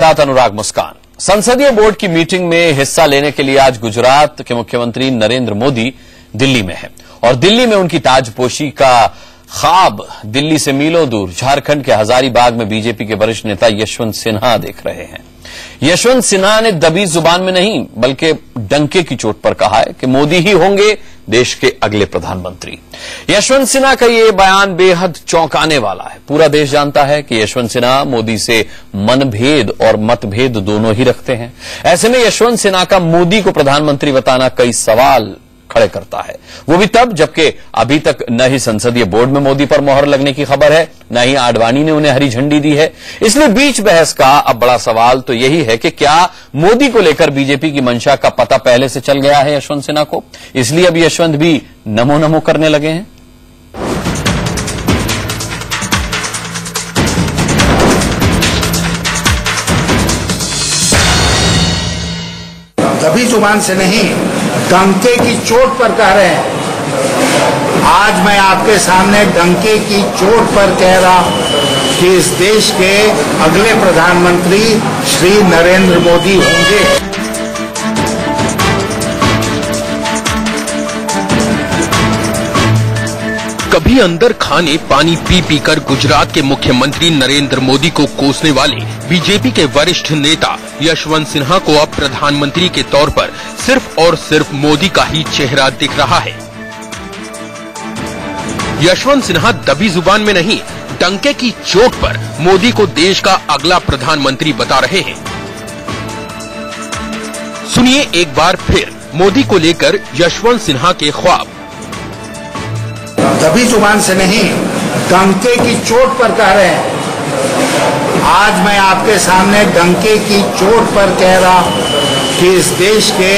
साथ अनुराग मुस्कान। संसदीय बोर्ड की मीटिंग में हिस्सा लेने के लिए आज गुजरात के मुख्यमंत्री नरेंद्र मोदी दिल्ली में हैं और दिल्ली में उनकी ताजपोशी का ख्वाब दिल्ली से मीलों दूर झारखंड के हजारीबाग में बीजेपी के वरिष्ठ नेता यशवंत सिन्हा देख रहे हैं। यशवंत सिन्हा ने दबी जुबान में नहीं बल्कि डंके की चोट पर कहा है कि मोदी ही होंगे देश के अगले प्रधानमंत्री। यशवंत सिन्हा का ये बयान बेहद चौंकाने वाला है। पूरा देश जानता है कि यशवंत सिन्हा मोदी से मनभेद और मतभेद दोनों ही रखते हैं। ऐसे में यशवंत सिन्हा का मोदी को प्रधानमंत्री बताना कई सवाल खड़े करता है, वो भी तब जबकि अभी तक न ही संसदीय बोर्ड में मोदी पर मोहर लगने की खबर है, न ही आडवाणी ने उन्हें हरी झंडी दी है। इसलिए बीच बहस का अब बड़ा सवाल तो यही है कि क्या मोदी को लेकर बीजेपी की मंशा का पता पहले से चल गया है यशवंत सिन्हा को, इसलिए अब यशवंत भी नमो नमो करने लगे हैं। दबी जुबान से नहीं, डंके की चोट पर कह रहे हैं। आज मैं आपके सामने डंके की चोट पर कह रहा कि इस देश के अगले प्रधानमंत्री श्री नरेंद्र मोदी होंगे। कभी अंदर खाने पानी पी पी कर गुजरात के मुख्यमंत्री नरेंद्र मोदी को कोसने वाले बीजेपी के वरिष्ठ नेता यशवंत सिन्हा को अब प्रधानमंत्री के तौर पर सिर्फ और सिर्फ मोदी का ही चेहरा दिख रहा है। यशवंत सिन्हा दबी जुबान में नहीं, डंके की चोट पर मोदी को देश का अगला प्रधानमंत्री बता रहे हैं। सुनिए एक बार फिर मोदी को लेकर यशवंत सिन्हा के ख्वाब। दबी जुबान से नहीं, डंके की चोट पर कह रहे हैं। आज मैं आपके सामने डंके की चोट पर कह रहा कि इस देश के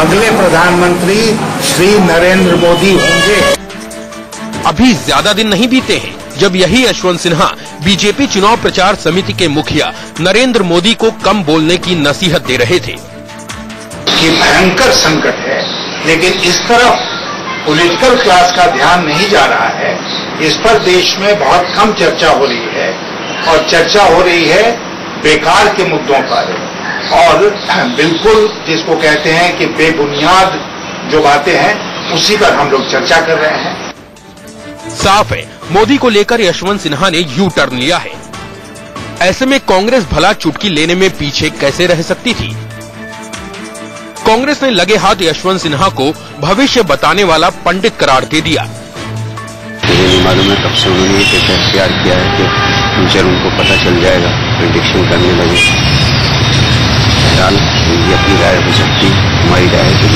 अगले प्रधानमंत्री श्री नरेंद्र मोदी होंगे। अभी ज्यादा दिन नहीं बीते हैं जब यही यशवंत सिन्हा बीजेपी चुनाव प्रचार समिति के मुखिया नरेंद्र मोदी को कम बोलने की नसीहत दे रहे थे। कि भयंकर संकट है, लेकिन इस तरफ पॉलिटिकल क्लास का ध्यान नहीं जा रहा है। इस पर देश में बहुत कम चर्चा हो रही है और चर्चा हो रही है बेकार के मुद्दों पर और बिल्कुल जिसको कहते हैं कि बेबुनियाद जो बातें हैं उसी पर हम लोग चर्चा कर रहे हैं। साफ है मोदी को लेकर यशवंत सिन्हा ने यू टर्न लिया है। ऐसे में कांग्रेस भला चुटकी लेने में पीछे कैसे रह सकती थी। कांग्रेस ने लगे हाथ यशवंत सिन्हा को भविष्य बताने वाला पंडित करार दे दिया। मुझे नहीं मालूम है कब से उन्होंने ये तैयार किया है कि फ्यूचर उनको पता चल जाएगा, प्रेडिक्शन करने लगे। फिलहाल उनकी अपनी राय हो सकती, हमारी राय तो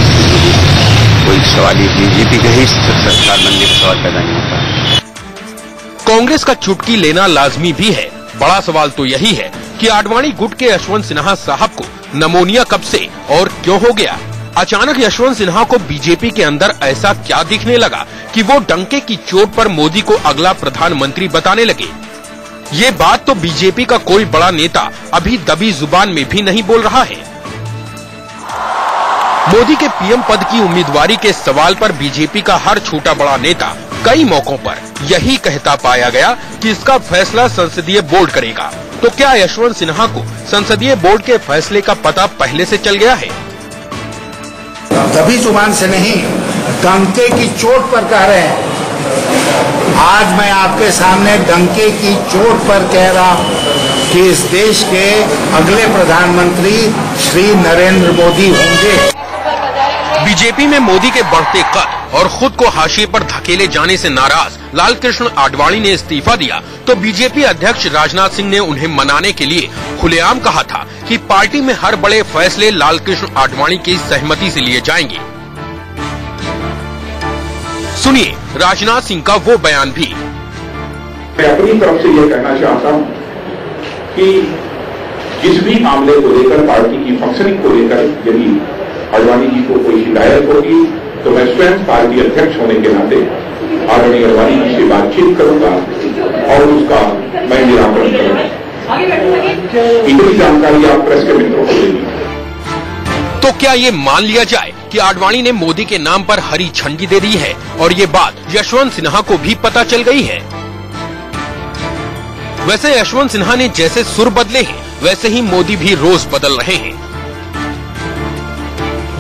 कोई सवाल ही बीजेपी का ही सरकार बनने का सवाल पैदा नहीं होता। कांग्रेस का चुटकी लेना लाजमी भी है। बड़ा सवाल तो यही है कि आडवाणी गुट के यशवंत सिन्हा साहब को नमोनिया कब से और क्यों हो गया। अचानक यशवंत सिन्हा को बीजेपी के अंदर ऐसा क्या दिखने लगा कि वो डंके की चोट पर मोदी को अगला प्रधानमंत्री बताने लगे। ये बात तो बीजेपी का कोई बड़ा नेता अभी दबी जुबान में भी नहीं बोल रहा है। मोदी के पीएम पद की उम्मीदवारी के सवाल पर बीजेपी का हर छोटा बड़ा नेता कई मौकों पर यही कहता पाया गया कि इसका फैसला संसदीय बोर्ड करेगा। तो क्या यशवंत सिन्हा को संसदीय बोर्ड के फैसले का पता पहले से चल गया है? दबी जुबान से नहीं, डंके की चोट पर कह रहे हैं। आज मैं आपके सामने डंके की चोट पर कह रहा कि इस देश के अगले प्रधानमंत्री श्री नरेंद्र मोदी होंगे। बीजेपी में मोदी के बढ़ते कद और खुद को हाशिए पर धकेले जाने से नाराज लालकृष्ण आडवाणी ने इस्तीफा दिया तो बीजेपी अध्यक्ष राजनाथ सिंह ने उन्हें मनाने के लिए खुलेआम कहा था कि पार्टी में हर बड़े फैसले लालकृष्ण आडवाणी की सहमति से लिए जाएंगे। सुनिए राजनाथ सिंह का वो बयान भी। मैं अपनी तरफ से ये कहना चाहता हूँ कि जिस भी मामले को लेकर पार्टी की फंक्शनिंग को लेकर यदि आडवाणी जी को कोई शिकायत होगी तो मैं स्वयं पार्टी अध्यक्ष होने के नाते आदरणीय आडवाणी जी से बातचीत करूंगा और उसका मैं निराकरण करूंगा। इतनी जानकारी आप प्रेस के मित्रों को देंगे। तो क्या ये मान लिया जाए कि आडवाणी ने मोदी के नाम पर हरी झंडी दे दी है और ये बात यशवंत सिन्हा को भी पता चल गई है? वैसे यशवंत सिन्हा ने जैसे सुर बदले हैं वैसे ही मोदी भी रोज बदल रहे हैं।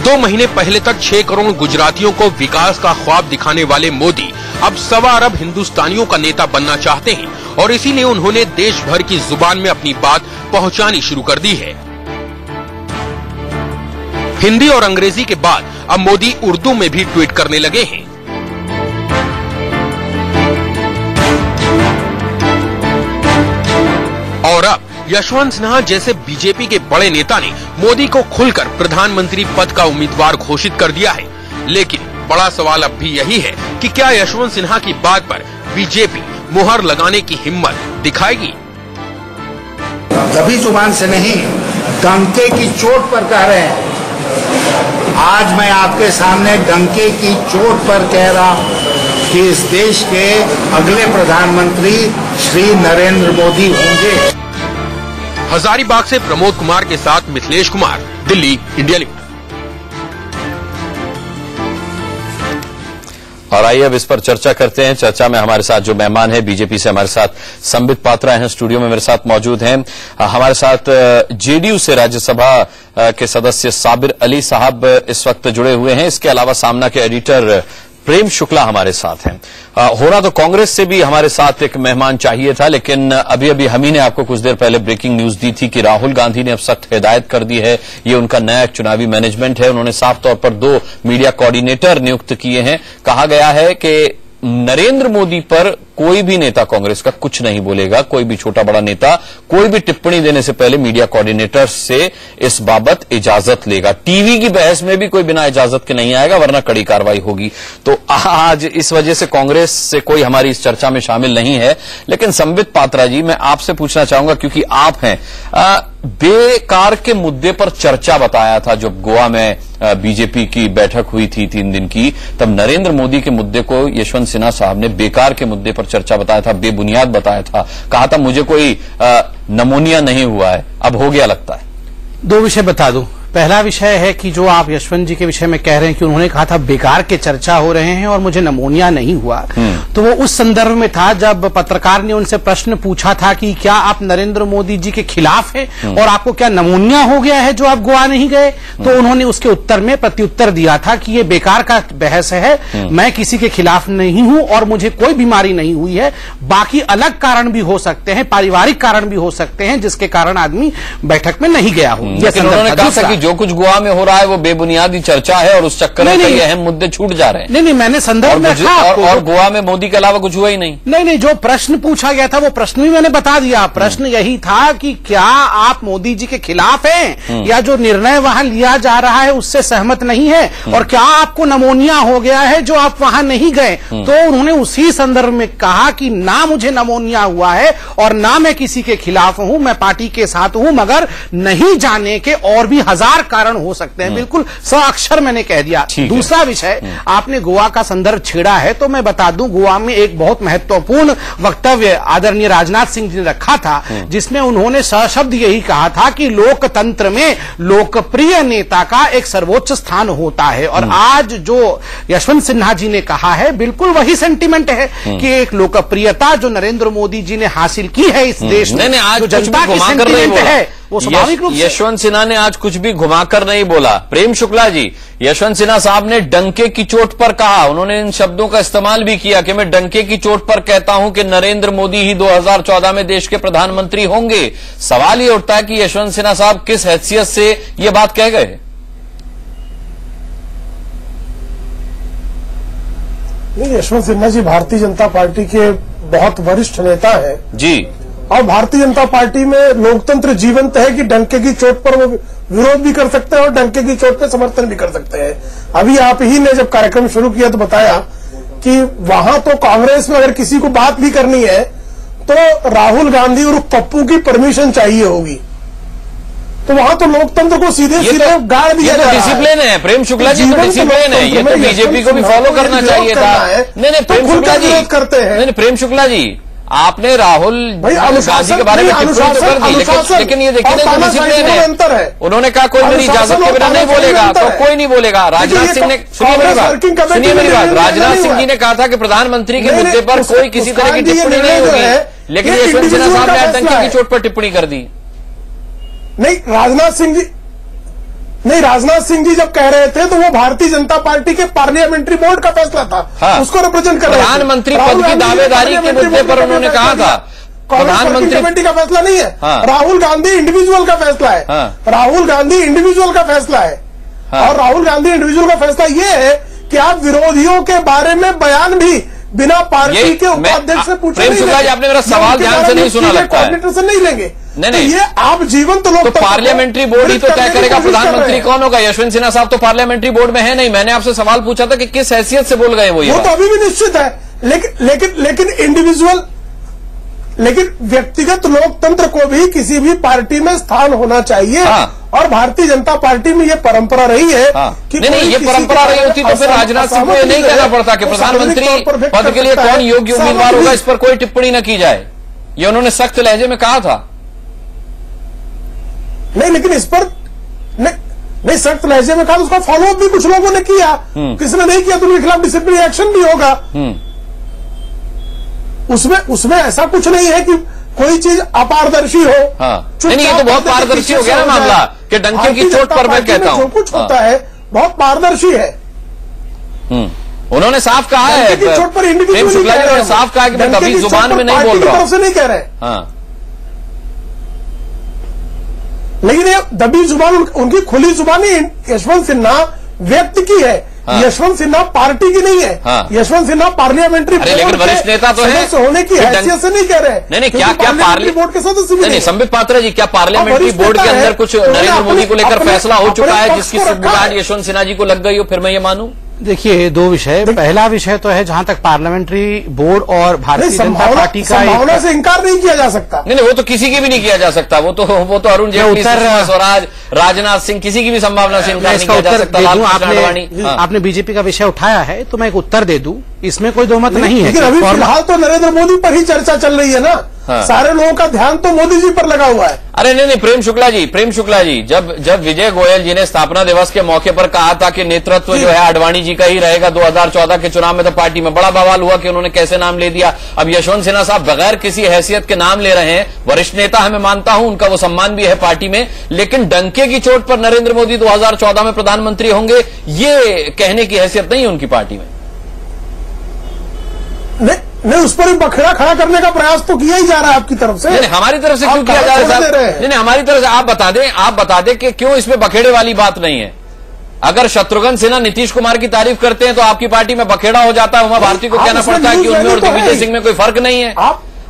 2 महीने पहले तक 6 करोड़ गुजरातियों को विकास का ख्वाब दिखाने वाले मोदी अब 1.25 अरब हिंदुस्तानियों का नेता बनना चाहते हैं और इसीलिए उन्होंने देश भर की जुबान में अपनी बात पहुंचानी शुरू कर दी है। हिंदी और अंग्रेजी के बाद अब मोदी उर्दू में भी ट्वीट करने लगे हैं। और अब यशवंत सिन्हा जैसे बीजेपी के बड़े नेता ने मोदी को खुलकर प्रधानमंत्री पद का उम्मीदवार घोषित कर दिया है। लेकिन बड़ा सवाल अब भी यही है कि क्या यशवंत सिन्हा की बात पर बीजेपी मुहर लगाने की हिम्मत दिखाएगी? दबी जुबान से नहीं, डंके की चोट पर कह रहे हैं। आज मैं आपके सामने डंके की चोट पर कह रहा हूं कि इस देश के अगले प्रधानमंत्री श्री नरेंद्र मोदी होंगे। हजारीबाग से प्रमोद कुमार के साथ मिथिलेश कुमार, दिल्ली, इंडिया लिमिटेड। और आइए अब इस पर चर्चा करते हैं। चर्चा में हमारे साथ जो मेहमान है, बीजेपी से हमारे साथ संबित पात्रा हैं, स्टूडियो में मेरे साथ मौजूद हैं। हमारे साथ जेडीयू से राज्यसभा के सदस्य साबिर अली साहब इस वक्त जुड़े हुए हैं। इसके अलावा सामना के एडिटर प्रेम शुक्ला हमारे साथ हैं। होना तो कांग्रेस से भी हमारे साथ एक मेहमान चाहिए था, लेकिन अभी अभी हम ही ने आपको कुछ देर पहले ब्रेकिंग न्यूज दी थी कि राहुल गांधी ने अब सख्त हिदायत कर दी है। ये उनका नया चुनावी मैनेजमेंट है। उन्होंने साफ तौर पर 2 मीडिया कोऑर्डिनेटर नियुक्त किए हैं। कहा गया है कि नरेंद्र मोदी पर कोई भी नेता कांग्रेस का कुछ नहीं बोलेगा। कोई भी छोटा बड़ा नेता कोई भी टिप्पणी देने से पहले मीडिया कोऑर्डिनेटर से इस बाबत इजाजत लेगा। टीवी की बहस में भी कोई बिना इजाजत के नहीं आएगा, वरना कड़ी कार्रवाई होगी। तो आज इस वजह से कांग्रेस से कोई हमारी इस चर्चा में शामिल नहीं है। लेकिन संबित पात्रा जी, मैं आपसे पूछना चाहूंगा, क्योंकि आप हैं, बेकार के मुद्दे पर चर्चा बताया था जब गोवा में बीजेपी की बैठक हुई थी 3 दिन की, तब नरेंद्र मोदी के मुद्दे को यशवंत सिन्हा साहब ने बेकार के मुद्दे पर चर्चा बताया था, बेबुनियाद बताया था। कहा था मुझे कोई नमूनिया नहीं हुआ है, अब हो गया लगता है। 2 विषय बता दूं। पहला विषय है कि जो आप यशवंत जी के विषय में कह रहे हैं कि उन्होंने कहा था बेकार के चर्चा हो रहे हैं और मुझे नमूनिया नहीं हुआ, तो वो उस संदर्भ में था जब पत्रकार ने उनसे प्रश्न पूछा था कि क्या आप नरेंद्र मोदी जी के खिलाफ हैं और आपको क्या नमूनिया हो गया है जो आप गोवा नहीं गए। तो उन्होंने उसके उत्तर में प्रत्युत्तर दिया था कि ये बेकार का बहस है, मैं किसी के खिलाफ नहीं हूं और मुझे कोई बीमारी नहीं हुई है। बाकी अलग कारण भी हो सकते हैं, पारिवारिक कारण भी हो सकते हैं जिसके कारण आदमी बैठक में नहीं गया हो। उन्होंने कहा था कि जो कुछ गोवा में हो रहा है वो बेबुनियादी चर्चा है और उस चक्कर में कई अहम मुद्दे छूट जा रहे हैं। नहीं, मैंने संदर्भ में और गोवा में मोदी के अलावा कुछ हुआ ही नहीं। नहीं, जो प्रश्न पूछा गया था वो प्रश्न भी मैंने बता दिया। प्रश्न यही था कि क्या आप मोदी जी के खिलाफ हैं या जो निर्णय वहां लिया जा रहा है उससे सहमत नहीं है, और क्या आपको नमोनिया हो गया है जो आप वहां नहीं गए। तो उन्होंने उसी संदर्भ में कहा कि ना मुझे नमोनिया हुआ है और ना मैं किसी के खिलाफ हूं, मैं पार्टी के साथ हूं, मगर नहीं जाने के और भी 1000 कारण हो सकते हैं। बिल्कुल साक्षर मैंने कह दिया। दूसरा विषय, आपने गोवा का संदर्भ छेड़ा है तो मैं बता दूं, गोवा में एक बहुत महत्वपूर्ण वक्तव्य आदरणीय राजनाथ सिंह जी ने रखा था जिसमें उन्होंने सशब्द यही कहा था कि लोकतंत्र में लोकप्रिय नेता का एक सर्वोच्च स्थान होता है। और आज जो यशवंत सिन्हा जी ने कहा है बिल्कुल वही सेंटीमेंट है कि एक लोकप्रियता जो नरेंद्र मोदी जी ने हासिल की है इस देश में, जो जनता की सेंटीमेंट है वो स्वाभाविक रूप से। यशवंत सिन्हा ने आज कुछ भी घुमाकर नहीं बोला। प्रेम शुक्ला जी, यशवंत सिन्हा साहब ने डंके की चोट पर कहा, उन्होंने इन शब्दों का इस्तेमाल भी किया कि मैं डंके की चोट पर कहता हूं कि नरेंद्र मोदी ही 2014 में देश के प्रधानमंत्री होंगे। सवाल ये उठता है कि यशवंत सिन्हा साहब किस हैसियत से ये बात कह गए। नहीं, यशवंत सिन्हा जी भारतीय जनता पार्टी के बहुत वरिष्ठ नेता हैं जी, और भारतीय जनता पार्टी में लोकतंत्र जीवंत है कि डंके की चोट पर वो विरोध भी कर सकते हैं और डंके की चोट पर समर्थन भी कर सकते हैं। अभी आप ही ने जब कार्यक्रम शुरू किया तो बताया कि वहां तो कांग्रेस में अगर किसी को बात भी करनी है तो राहुल गांधी और पप्पू की परमिशन चाहिए होगी। तो वहां तो लोकतंत्र को सीधे सीधे गाड़ दिया जा रहा है। डिसिप्लिन है प्रेम शुक्ला जी, तो डिसिप्लिन है। ये तो बीजेपी को भी फॉलो करना चाहिए था। नहीं, प्रेम शुक्ला जी करते हैं। नहीं, प्रेम शुक्ला जी, आपने राहुल गांधी के बारे में टिप्पणी तो कर दी, लेकिन ये देखिए ना, डिसिप्लिन है। उन्होंने कहा कोई मेरी इजाजत के बिना नहीं बोलेगा तो कोई नहीं बोलेगा। राजनाथ सिंह ने, सुनिए मेरी बात, राजनाथ सिंह जी ने कहा था कि प्रधानमंत्री के मुद्दे पर कोई किसी तरह की टिप्पणी नहीं होगी, लेकिन यशवंत सिन्हा साहब ने डंके की चोट पर टिप्पणी कर दी। नहीं, राजनाथ सिंह जी जब कह रहे थे तो वो भारतीय जनता पार्टी के पार्लियामेंट्री बोर्ड का फैसला था। हाँ। उसको रिप्रेजेंट कर रहे थे। प्रधानमंत्री पद की दावेदारी के मुद्दे पर उन्होंने कहा था प्रधानमंत्री कमेटी का फैसला नहीं है। हाँ। राहुल गांधी इंडिविजुअल का फैसला है। हाँ। राहुल गांधी इंडिविजुअल का फैसला है। हाँ। और राहुल गांधी इंडिविजुअल का फैसला ये है कि आप विरोधियों के बारे में बयान भी बिना पार्टी के उपाध्यक्ष से पूछे प्रेम शुक्ला जी, आपने मेरा सवाल ध्यान से नहीं सुना लगता है। कोऑर्डिनेटर से नहीं लेंगे। नहीं, तो ये आप जीवन तो पार्लियामेंट्री बोर्ड ही तो तय करेगा प्रधानमंत्री कौन होगा। यशवंत सिन्हा साहब तो पार्लियामेंट्री बोर्ड में है नहीं। मैंने आपसे सवाल पूछा था कि किस हैसियत से बोल गए वो तो अभी भी निश्चित है, लेकिन इंडिविजुअल, लेकिन व्यक्तिगत लोकतंत्र को भी किसी भी पार्टी में स्थान होना चाहिए। हाँ। और भारतीय जनता पार्टी में ये परंपरा रही है। हाँ। कि नहीं, ये परंपरा रही होती तो फिर राजनाथ सिंह को ये नहीं कहना पड़ता कि प्रधानमंत्री पद के लिए कौन योग्य उम्मीदवार होगा, इस पर कोई टिप्पणी न की जाए। ये उन्होंने सख्त लहजे में कहा था। नहीं, लेकिन इस पर नहीं सख्त लहजे में कहा, उसका फॉलोअप भी कुछ लोगों ने किया। किसने नहीं किया तो उनके खिलाफ डिसिप्लिनरी एक्शन भी होगा। उसमें ऐसा कुछ नहीं है कि कोई चीज अपारदर्शी हो। हाँ। नहीं, ये तो बहुत पारदर्शी हो गया ना मामला कि डंके की चोट पर मैं कहता हूं जो कुछ होता है बहुत पारदर्शी है। उन्होंने साफ कहा है, चोट पर प्रेम शुक्ला जी ने साफ कहा कि मैं कभी जुबान में नहीं बोल रहा हूं, से नहीं कह रहे। हाँ। लेकिन ये दबी जुबान उनकी खुली जुबानी यशवंत सिन्हा व्यक्ति की है। हाँ। यशवंत सिन्हा पार्टी की नहीं है। हाँ। यशवंत सिन्हा पार्लियामेंट्री लेकिन वरिष्ठ नेता तो है होने की हैसियत से नहीं कह रहे। नहीं, क्या पार्लियामेंट्री बोर्ड के सदस्य भी नहीं। संबित पात्रा जी, क्या पार्लियामेंट्री बोर्ड के अंदर कुछ नरेंद्र मोदी को लेकर फैसला हो चुका है जिसकी जिम्मेदारी यशवंत सिन्हा जी को लग गई हो, फिर मैं ये मानूं? देखिए, दो विषय। पहला विषय तो है जहां तक पार्लियामेंटरी बोर्ड और भारतीय जनता पार्टी का संभावना से इंकार नहीं किया जा सकता। नहीं, वो तो किसी की भी नहीं किया जा सकता। वो तो अरुण जेटली, सुषमा स्वराज, राजनाथ सिंह, किसी की भी संभावना से इंकार नहीं किया जा सकता। आपने बीजेपी का विषय उठाया है तो मैं एक उत्तर दे दूं, इसमें कोई दो मत नहीं है। लेकिन अभी फिलहाल तो नरेंद्र मोदी पर ही चर्चा चल रही है ना। हाँ। सारे लोगों का ध्यान तो मोदी जी पर लगा हुआ है। अरे नहीं, प्रेम शुक्ला जी, जब विजय गोयल जी ने स्थापना दिवस के मौके पर कहा था कि नेतृत्व जो है आडवाणी जी का ही रहेगा 2014 के चुनाव में, तो पार्टी में बड़ा बवाल हुआ कि उन्होंने कैसे नाम ले दिया। अब यशवंत सिन्हा साहब बगैर किसी हैसियत के नाम ले रहे हैं। वरिष्ठ नेता है, मैं मानता हूं, उनका वो सम्मान भी है पार्टी में, लेकिन डंके की चोट पर नरेंद्र मोदी 2014 में प्रधानमंत्री होंगे, ये कहने की हैसियत नहीं है उनकी पार्टी में। नहीं, उस पर बखेड़ा खड़ा करने का प्रयास तो किया ही जा रहा है आपकी तरफ से। नहीं, हमारी तरफ से क्यों किया जा रहा है? नहीं, हमारी तरफ से आप बता दें कि क्यों इसमें बखेड़े वाली बात नहीं है। अगर शत्रुघ्न सिन्हा नीतीश कुमार की तारीफ करते हैं तो आपकी पार्टी में बखेड़ा हो जाता है। उमा भारती को कहना पड़ता है कि उनमें और दिग्विजय सिंह में कोई फर्क नहीं है।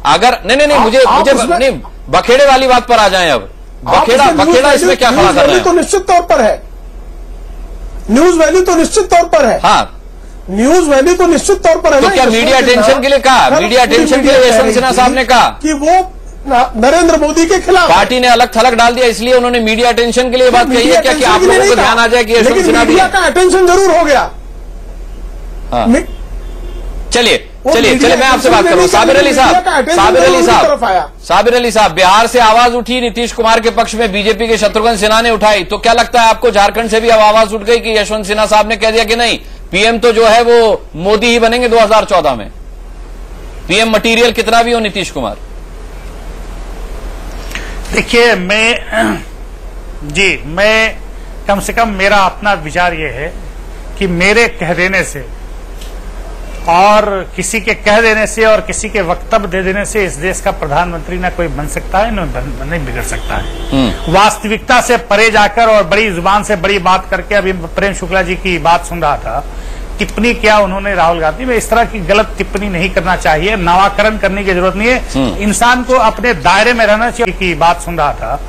अगर नहीं, मुझे बखेड़े वाली बात पर आ जाए। अब बखेड़ा इसमें क्या खड़ा कर रहे हैं? तो निश्चित तौर पर है, न्यूज वैल्यू तो निश्चित तौर पर है। हाँ, न्यूज वैल्यू तो निश्चित तौर पर है। तो क्या मीडिया अटेंशन के लिए कहा? मीडिया अटेंशन के लिए यशवंत सिन्हा साहब ने कहा कि वो नरेंद्र मोदी के खिलाफ पार्टी ने अलग थलग डाल दिया, इसलिए उन्होंने मीडिया अटेंशन के लिए बात कही है। क्या कि आप लोगों को ध्यान आ जाए कि यशवंत सिन्हा मीडिया का अटेंशन जरूर हो गया। चलिए मैं आपसे बात करूं। साबिर अली साहब, बिहार से आवाज उठी नीतीश कुमार के पक्ष में, बीजेपी के शत्रुघ्न सिन्हा ने उठाई, तो क्या लगता है आपको झारखंड से भी अब आवाज उठ गई कि यशवंत सिन्हा साहब ने कह दिया कि नहीं, पीएम तो जो है वो मोदी ही बनेंगे 2014 में, पीएम मटीरियल कितना भी हो नीतीश कुमार? देखिए, मैं कम से कम मेरा अपना विचार ये है कि मेरे कह देने से और किसी के कह देने से और किसी के वक्तव्य दे देने से इस देश का प्रधानमंत्री ना कोई बन सकता है, नहीं बिगड़ सकता है। वास्तविकता से परे जाकर और बड़ी जुबान से बड़ी बात करके, अभी प्रेम शुक्ला जी की बात सुन रहा था, टिप्पणी क्या उन्होंने राहुल गांधी में, इस तरह की गलत टिप्पणी नहीं करना चाहिए। नावाकरण करने की जरूरत नहीं है, इंसान को अपने दायरे में रहना चाहिए। की बात सुन रहा था,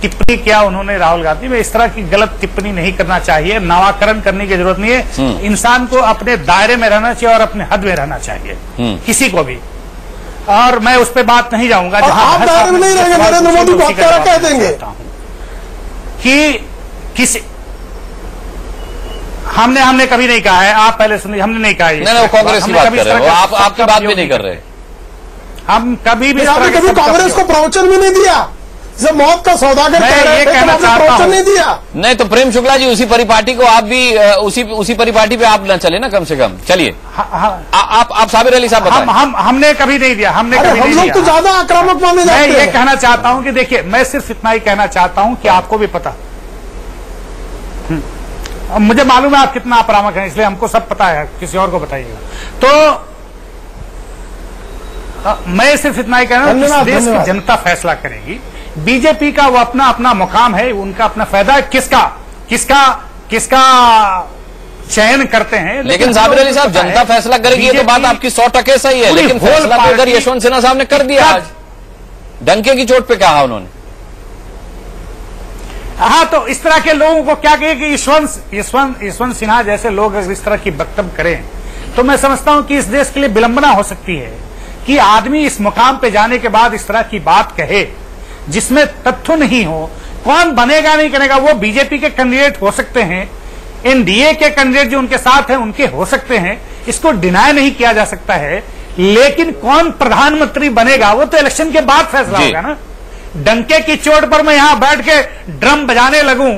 टिप्पणी क्या उन्होंने राहुल गांधी में, इस तरह की गलत टिप्पणी नहीं करना चाहिए। नावाकरण करने की जरूरत नहीं है, इंसान को अपने दायरे में रहना चाहिए और अपने हद में रहना चाहिए, किसी को भी। और मैं उस पर बात नहीं जाऊंगा जहां आप दायरे में नहीं रहेंगे, नरेंद्र मोदी बहुत प्यारा कह देंगे कि किसी हमने कभी नहीं कहा है। आप पहले सुनिए, हमने नहीं कहा। नहीं, कांग्रेस की बात कर रहे हो आप, आपकी बात भी नहीं कर रहे। हम कभी कांग्रेस को प्रवचन भी नहीं दिया। जब मौत का सौदागर कह रहे थे तो आपने प्रोत्साहन नहीं दिया। नहीं तो प्रेम शुक्ला जी, उसी परिपाटी को आप भी उसी परिपाटी पे आप न चले ना, कम से कम चलिए। आप साबिर अली साहब बताएं। हमने कभी नहीं दिया, हमने कभी हम नहीं लोग दिया। तो ज्यादा आक्रामक माने जाते हैं। मैं ये कहना चाहता हूं कि देखिए, मैं सिर्फ इतना ही कहना चाहता हूं कि आपको भी पता, मुझे मालूम है आप कितना आक्रामक हैं, इसलिए हमको सब पता है, किसी और को बताइएगा। तो मैं सिर्फ इतना ही कहना हूं, इस देश की जनता फैसला करेगी। बीजेपी का वो अपना अपना मुकाम है, उनका अपना फायदा है, किसका चयन करते हैं। लेकिन साबिर अली साहब, जनता फैसला करेगी ये तो बात आपकी 100% सही है, लेकिन फैसला तो इधर यशवंत सिन्हा साहब ने कर दिया आज, डंके की चोट पे कहा उन्होंने। हाँ, तो इस तरह के लोगों को क्या कहे कि यशवंत सिन्हा जैसे लोग अगर इस तरह की वक्तव्य करें तो मैं समझता हूं कि इस देश के लिए विडंबना हो सकती है कि आदमी इस मुकाम पे जाने के बाद इस तरह की बात कहे जिसमें तथ्य नहीं हो। कौन बनेगा नहीं करेगा, वो बीजेपी के कैंडिडेट हो सकते हैं, एनडीए के कैंडिडेट जो उनके साथ हैं उनके हो सकते हैं, इसको डिनाय नहीं किया जा सकता है। लेकिन कौन प्रधानमंत्री बनेगा वो तो इलेक्शन के बाद फैसला होगा ना। डंके की चोट पर मैं यहां बैठ के ड्रम बजाने लगूं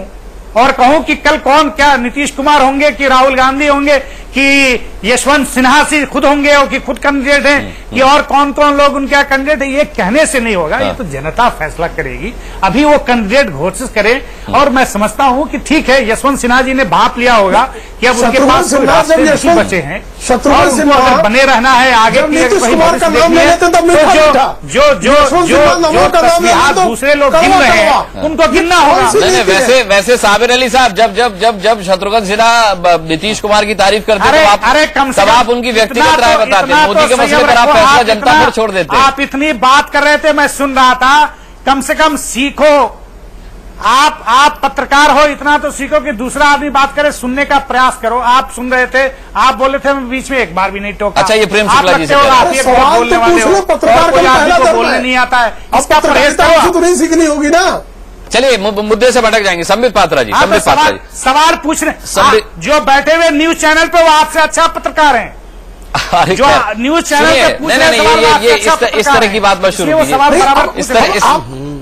और कहूं कि कल कौन, क्या नीतीश कुमार होंगे कि राहुल गांधी होंगे कि यशवंत सिन्हा से खुद होंगे और कि खुद कैंडिडेट हैं कि और कौन कौन लोग उनका कैंडिडेट है, ये कहने से नहीं होगा। ये तो जनता फैसला करेगी। अभी वो कैंडिडेट घोषित करें और मैं समझता हूं कि ठीक है, यशवंत सिन्हा जी ने भाप लिया होगा कि अब उनके पास रास्ते बचे हैं और उनको अगर बने रहना है आगे की जो दूसरे लोग गिन रहे हैं उनको गिनना होगा। वैसे साबिर अली साहब, जब शत्रुघ्न सिन्हा नीतीश कुमार की तारीफ करते तब आप उनकी व्यक्तिगत राय बताते, मोदी के मसले पर आप फैसला जनता पर छोड़ देते। आप इतनी बात कर रहे थे, मैं सुन रहा था। कम से कम सीखो, आप पत्रकार हो, इतना तो सीखो कि दूसरा आदमी बात करे, सुनने का प्रयास करो। आप सुन रहे थे, आप बोले थे, मैं बीच में एक बार भी नहीं टोका। अच्छा, ये प्रेम शुक्ला जी से आप ये बोलने वाले हो, कोई आदमी को बोलने नहीं आता है, इसका परहेज करो। तो नहीं सीखनी होगी ना। चलिए मुद्दे से भटक जाएंगे। संबित पात्रा जी, सवाल पूछ रहे, जो बैठे हुए न्यूज चैनल पे वो आपसे अच्छा पत्रकार हैं। जो न्यूज चैनल पे पूछ रहे सवाल, इस तरह की बात मत शुरू कीजिए।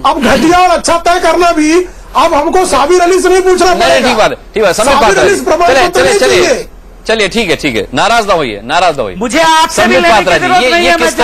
अब घटिया और अच्छा तय करना भी अब हमको साबिर अली से नहीं पूछना पड़ेगा। ठीक बात है, संबित पात्रा जी, चलिए ठीक है, नाराज ना होइए। मुझे आपसे संबित पात्रा जी, ये किस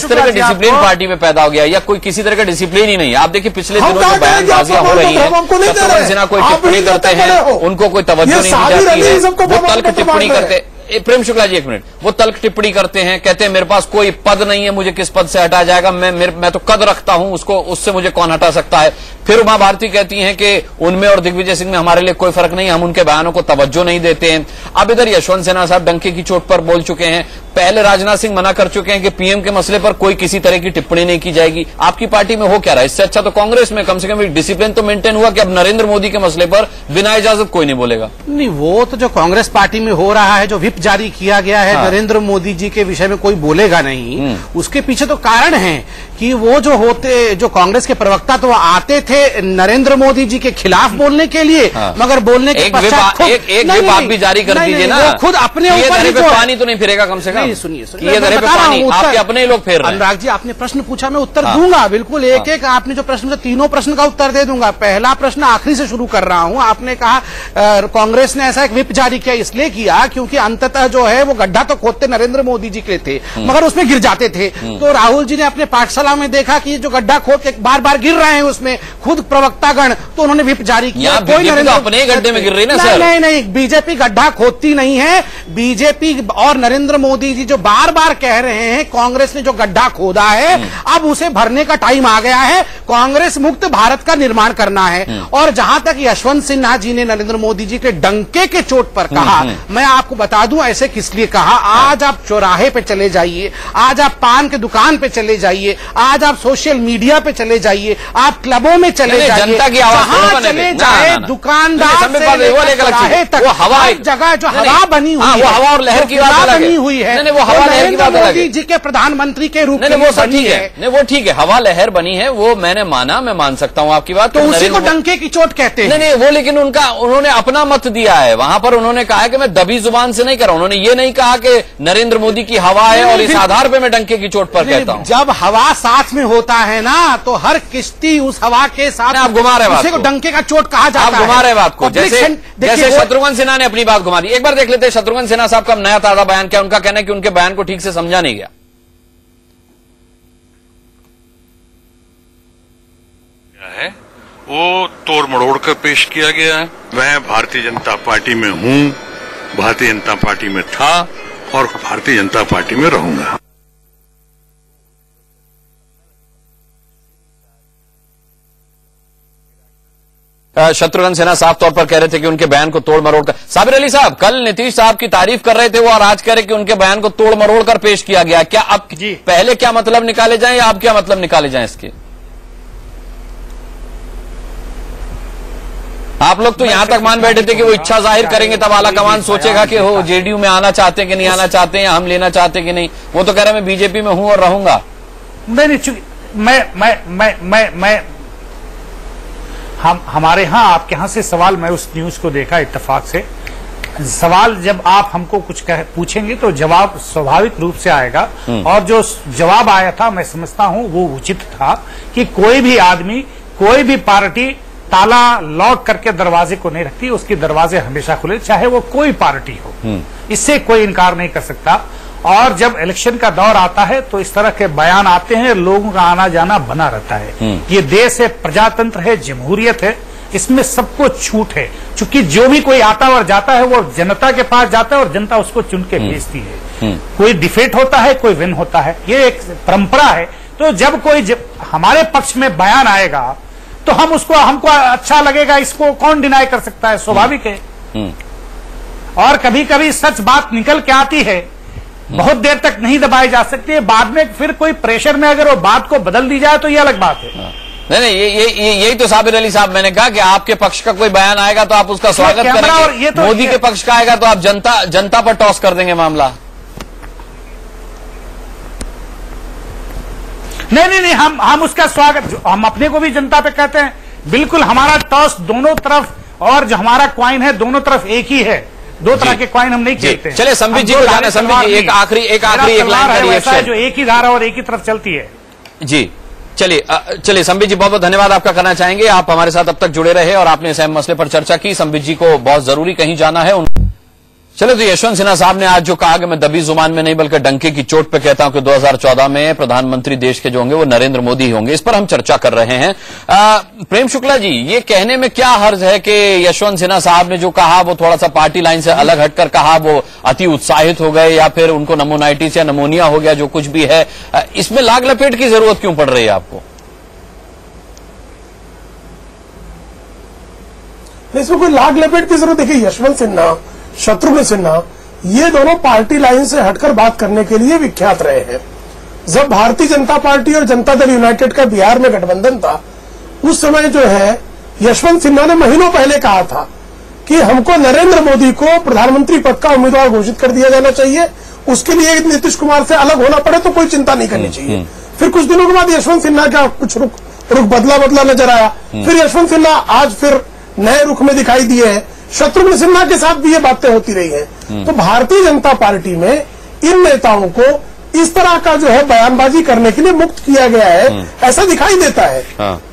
तरह का डिसिप्लिन पार्टी में पैदा हो गया, या कोई किसी तरह का डिसिप्लिन ही नहीं है। आप देखिए पिछले दिनों जो बयानबाजियां हो रही है, शत्रुघ्न सिन्हा कोई टिप्पणी करते हैं, उनको कोई तवज्जो नहीं दी जाती है, वो तल्ख टिप्पणी करते। प्रेम शुक्ला जी, एक मिनट, वो तल्ख टिप्पणी करते हैं, कहते हैं मेरे पास कोई पद नहीं है, मुझे किस पद से हटा जाएगा, मैं तो कद रखता हूं, उससे मुझे कौन हटा सकता है। फिर उमा भारती कहती हैं कि उनमें और दिग्विजय सिंह में हमारे लिए कोई फर्क नहीं, हम उनके बयानों को तवज्जो नहीं देते हैं। अब इधर यशवंत सिन्हा साहब डंके की चोट पर बोल चुके हैं, पहले राजनाथ सिंह मना कर चुके हैं कि पीएम के मसले पर कोई किसी तरह की टिप्पणी नहीं की जाएगी। आपकी पार्टी में हो क्या रहा है? इससे अच्छा तो कांग्रेस में कम से कम एक डिसिप्लिन तो मेंटेन हुआ कि अब नरेंद्र मोदी के मसले पर बिना इजाजत कोई नहीं बोलेगा। नहीं, वो तो जो कांग्रेस पार्टी में हो रहा है, जो व्हिप जारी किया गया है, नरेंद्र मोदी जी के विषय में कोई बोलेगा नहीं, उसके पीछे तो कारण है कि वो जो कांग्रेस के प्रवक्ता तो आते थे नरेंद्र मोदी जी के खिलाफ बोलने के लिए, मगर बोलने के पश्चात एक बात भी जारी कर दीजिए ना, खुद अपने ऊपर पानी तो नहीं फिरेगा कम से कम। सुनिए, आपके अपने लोग फेर रहे हैं। अनुराग जी, आपने प्रश्न पूछा, मैं उत्तर दूंगा बिल्कुल। एक आपने जो प्रश्न, तीनों प्रश्न का उत्तर दे दूंगा। पहला प्रश्न आखिरी से शुरू कर रहा हूं। आपने कहा कांग्रेस ने ऐसा एक व्हिप जारी किया, इसलिए किया क्योंकि अंततः जो है वो गड्ढा तो खोदते नरेंद्र मोदी जी के थे, मगर उसमें गिर जाते थे। तो राहुल जी ने अपने पाठशाला में देखा कि जो गड्ढा खोद के बार बार गिर रहे हैं उसमें खुद प्रवक्तागण, तो उन्होंने व्हिप जारी किया। कोई अपने गड्ढे में गिर रही ना सर? नहीं, बीजेपी गड्ढा खोदती नहीं है। बीजेपी और नरेंद्र मोदी जी जो बार बार कह रहे हैं कांग्रेस ने जो गड्ढा खोदा है अब उसे भरने का टाइम आ गया है, कांग्रेस मुक्त भारत का निर्माण करना है। और जहां तक यशवंत सिन्हा जी ने नरेंद्र मोदी जी के डंके के चोट पर कहा, मैं आपको बता दूं ऐसे किस लिए कहा। आज आप चौराहे पे चले जाइए, आज आप पान के दुकान पे चले जाइए, आज आप सोशल मीडिया पे चले जाइए, आप क्लबों में चले जाइए, जहां चले जाए दुकानदार से चौराहे तक हर जगह जो हवा बनी हुई है, वो हवा और लहर की बात बनी हुई है, वो हवा लहर की बात मोदी जी के प्रधानमंत्री के रूप में वो सब ठीक है। नहीं, वो ठीक है, हवा लहर बनी है, वो मैंने माना, मैं मान सकता हूं आपकी बात। तो उसी को डंके की चोट कहते हैं। नहीं, वो लेकिन उन्होंने अपना मत दिया है वहां पर। उन्होंने कहा है कि मैं दबी जुबान से नहीं करा, उन्होंने ये नहीं कहा कि नरेंद्र मोदी की हवा है और इस आधार पे मैं डंके की चोट पर कहता हूं। जब हवा साथ में होता है ना, तो हर किश्ती उस हवा के साथ, आप घुमा रहे बात को डंके का चोट कहा जाता है। आप घुमा रहे बात को, जैसे शत्रुघ्न सिन्हा ने अपनी बात घुमा दी। एक बार देख लेते हैं शत्रुघ्न सिन्हा साहब का नया ताजा बयान क्या। उनका कहना है कि उनके बयान को ठीक से समझा नहीं गया है, वो तोड़ मरोड़ कर पेश किया गया है। मैं भारतीय जनता पार्टी में हूं, भारतीय जनता पार्टी में था और भारतीय जनता पार्टी में रहूंगा। शत्रुघ्न सिन्हा साफ तौर पर कह रहे थे कि उनके बयान को तोड़ मरोड़ कर। साबिर अली साहब कल नीतीश साहब की तारीफ कर रहे थे वो, और आज कह रहे कि उनके बयान को तोड़ मरोड़ कर पेश किया गया। क्या अब पहले क्या मतलब निकाले जाएं या अब क्या मतलब निकाले जाएं इसके? आप लोग तो यहां तक मान बैठे थे कि वो इच्छा जाहिर करेंगे तब आला कमान सोचेगा कि हो जेडीयू में आना चाहते हैं कि नहीं आना चाहते हैं, हम लेना चाहते हैं कि नहीं। वो तो कह रहे मैं बीजेपी में हूं और रहूंगा। मैं हमारे यहाँ आपके यहाँ से सवाल, मैं उस न्यूज को देखा इत्तेफाक से। सवाल जब आप हमको कुछ पूछेंगे तो जवाब स्वाभाविक रूप से आएगा, और जो जवाब आया था मैं समझता हूं वो उचित था कि कोई भी आदमी, कोई भी पार्टी ताला लॉक करके दरवाजे को नहीं रखती, उसके दरवाजे हमेशा खुले, चाहे वो कोई पार्टी हो। इससे कोई इनकार नहीं कर सकता। और जब इलेक्शन का दौर आता है तो इस तरह के बयान आते हैं, लोगों का आना जाना बना रहता है। ये देश है, प्रजातंत्र है, जमहूरियत है, इसमें सबको छूट है। चूंकि जो भी कोई आता और जाता है वो जनता के पास जाता है और जनता उसको चुन के भेजती है। कोई डिफेट होता है, कोई विन होता है, ये एक परंपरा है। तो जब कोई हमारे पक्ष में बयान आएगा तो हमको अच्छा लगेगा, इसको कौन डिनाई कर सकता है, स्वाभाविक है। और कभी कभी सच बात निकल के आती है, बहुत देर तक नहीं दबाई जा सकती है, बाद में फिर कोई प्रेशर में अगर वो बात को बदल दी जाए तो ये अलग बात है। नहीं, यही तो साबिर अली साहब मैंने कहा कि आपके पक्ष का कोई बयान आएगा तो आप उसका स्वागत करेंगे, तो मोदी के पक्ष का आएगा तो आप जनता पर टॉस कर देंगे मामला। नहीं, हम उसका स्वागत, हम अपने को भी जनता पे कहते हैं, बिल्कुल हमारा टॉस दोनों तरफ, और जो हमारा क्वाइन है दोनों तरफ एक ही है, दो तरह के क्वाइन हम नहीं खेलते। चलिए संबित जी को जाने, संबित जी एक आखिरी एक लाइन का रिएक्शन, जो एक ही धारा और एक ही तरफ चलती है। जी चलिए संबित जी बहुत बहुत धन्यवाद आपका करना चाहेंगे, आप हमारे साथ अब तक जुड़े रहे और आपने इस अहम मसले पर चर्चा की। संबित जी को बहुत जरूरी कहीं जाना है। चलो, तो यशवंत सिन्हा साहब ने आज जो कहा कि मैं दबी जुबान में नहीं बल्कि डंके की चोट पे कहता हूं कि 2014 में प्रधानमंत्री देश के जो होंगे वो नरेंद्र मोदी ही होंगे, इस पर हम चर्चा कर रहे हैं। प्रेम शुक्ला जी, ये कहने में क्या हर्ज है कि यशवंत सिन्हा साहब ने जो कहा वो थोड़ा सा पार्टी लाइन से अलग हटकर कहा, वो अति उत्साहित हो गए या फिर उनको नमोनाइटिस या नमोनिया हो गया, जो कुछ भी है, इसमें लाग लपेट की जरूरत क्यों पड़ रही है आपको? इसमें कोई लाग लपेट की जरूरत, देखिए यशवंत सिन्हा, शत्रुघ्न सिन्हा, ये दोनों पार्टी लाइन से हटकर बात करने के लिए विख्यात रहे हैं। जब भारतीय जनता पार्टी और जनता दल यूनाइटेड का बिहार में गठबंधन था, उस समय जो है यशवंत सिन्हा ने महीनों पहले कहा था कि हमको नरेंद्र मोदी को प्रधानमंत्री पद का उम्मीदवार घोषित कर दिया जाना चाहिए, उसके लिए नीतीश कुमार से अलग होना पड़े तो कोई चिंता नहीं करनी चाहिए। फिर कुछ दिनों के बाद यशवंत सिन्हा का कुछ रुख बदला नजर आया, फिर यशवंत सिन्हा आज फिर नए रुख में दिखाई दिए हैं। शत्रुघ्न सिन्हा के साथ भी ये बातें होती रही हैं। तो भारतीय जनता पार्टी में इन नेताओं को इस तरह का जो है बयानबाजी करने के लिए मुक्त किया गया है, ऐसा दिखाई देता है।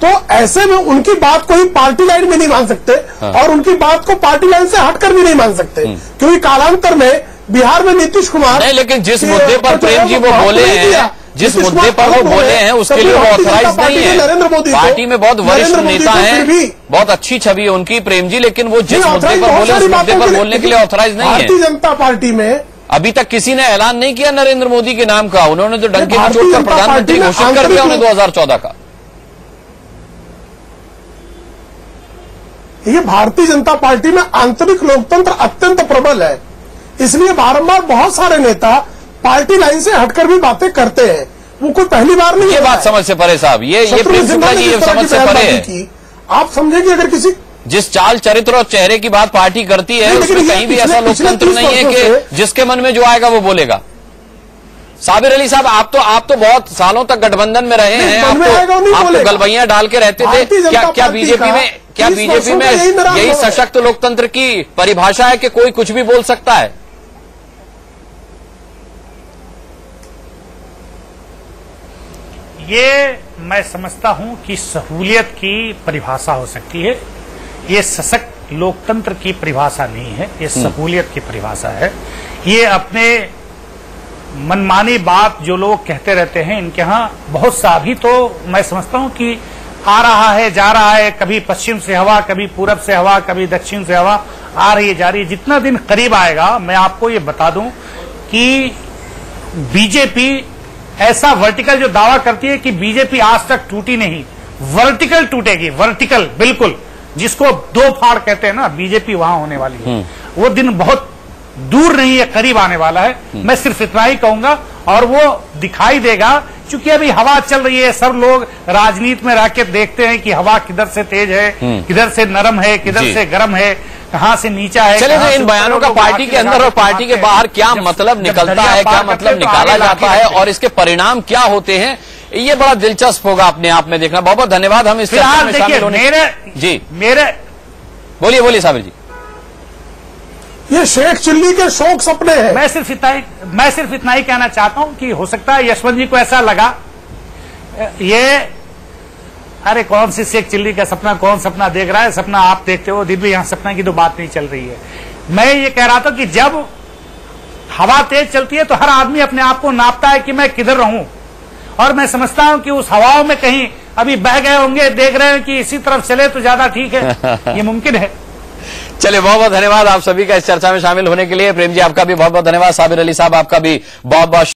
तो ऐसे में उनकी बात को ही पार्टी लाइन में नहीं मान सकते और उनकी बात को पार्टी लाइन से हटकर भी नहीं मान सकते, क्योंकि कालांतर में बिहार में नीतीश कुमार नहीं, लेकिन जिस मुद्दे पर प्रेम जी वो बोले हैं, जिस मुद्दे पर वो बोले हैं उसके लिए वो ऑथराइज नहीं है। नरेंद्र मोदी पार्टी में बहुत वरिष्ठ नेता हैं, बहुत अच्छी छवि है उनकी प्रेम जी, लेकिन वो जिस मुद्दे पर बोले उस मुद्दे पर बोलने के लिए ऑथराइज नहीं है। भारतीय जनता पार्टी में अभी तक किसी ने ऐलान नहीं किया नरेंद्र मोदी के नाम का, उन्होंने तो डंके की चोट पर प्रधानमंत्री घोषित कर दिया उन्हें 2014 का। ये भारतीय जनता पार्टी में आंतरिक लोकतंत्र अत्यंत प्रबल है, इसलिए बारंबार बहुत सारे नेता पार्टी लाइन से हटकर भी बातें करते हैं। वो कोई पहली बार नहीं, ये बात समझ से परे साहब, ये प्रेम शुक्ला जी ये समझ से परे है। आप समझे कि अगर किसी जिस चाल चरित्र और चेहरे की बात पार्टी करती है उसमें कहीं भी ऐसा लोकतंत्र नहीं है कि जिसके मन में जो आएगा वो बोलेगा। साबिर अली साहब, आप तो बहुत सालों तक गठबंधन में रहे हैं, आप तो गलबैया डाल के रहते थे। क्या बीजेपी में यही सशक्त लोकतंत्र की परिभाषा है कि कोई कुछ भी बोल सकता है? ये मैं समझता हूं कि सहूलियत की परिभाषा हो सकती है। ये सशक्त लोकतंत्र की परिभाषा नहीं है, ये सहूलियत की परिभाषा है। ये अपने मनमानी बात जो लोग कहते रहते हैं, इनके यहाँ बहुत सा अभी तो मैं समझता हूं कि आ रहा है, जा रहा है, कभी पश्चिम से हवा, कभी पूरब से हवा, कभी दक्षिण से हवा आ रही है, जा रही है। जितना दिन करीब आएगा, मैं आपको ये बता दूं कि बीजेपी ऐसा वर्टिकल जो दावा करती है कि बीजेपी आज तक टूटी नहीं, वर्टिकल टूटेगी, वर्टिकल बिल्कुल, जिसको दो फाड़ कहते हैं ना, बीजेपी वहां होने वाली है। वो दिन बहुत दूर नहीं है, करीब आने वाला है। मैं सिर्फ इतना ही कहूंगा, और वो दिखाई देगा, क्योंकि अभी हवा चल रही है। सब लोग राजनीति में रह के देखते हैं कि हवा किधर से तेज है, किधर से नरम है, किधर से गर्म है, कहां से नीचा है। चलिए, तो इन बयानों का पार्टी के अंदर और पार्टी के बाहर क्या मतलब निकलता है, क्या मतलब निकाला जाता है, और इसके परिणाम क्या होते हैं, ये बड़ा दिलचस्प होगा अपने आप में देखना। बहुत बहुत धन्यवाद। हम इस चर्चा में शामिल होने मेरे बोलिए साबिर जी। ये शेख चिल्ली के शौक सपने हैं। मैं सिर्फ इतना ही कहना चाहता हूं कि हो सकता है यशवंत जी को ऐसा लगा, ये अरे कौन सी शेख चिल्ली का सपना, कौन सपना देख रहा है, सपना आप देखते हो, दिव्य यहां सपना की तो बात नहीं चल रही है। मैं ये कह रहा था कि जब हवा तेज चलती है तो हर आदमी अपने आप को नापता है कि मैं किधर रहूं, और मैं समझता हूं कि उस हवाओं में कहीं अभी बह गए होंगे, देख रहे हैं कि इसी तरफ चले तो ज्यादा ठीक है। ये मुमकिन है। चलिए, बहुत बहुत धन्यवाद आप सभी का इस चर्चा में शामिल होने के लिए। प्रेम जी, आपका भी बहुत बहुत धन्यवाद। साबिर अली साहब, आपका भी बहुत बहुत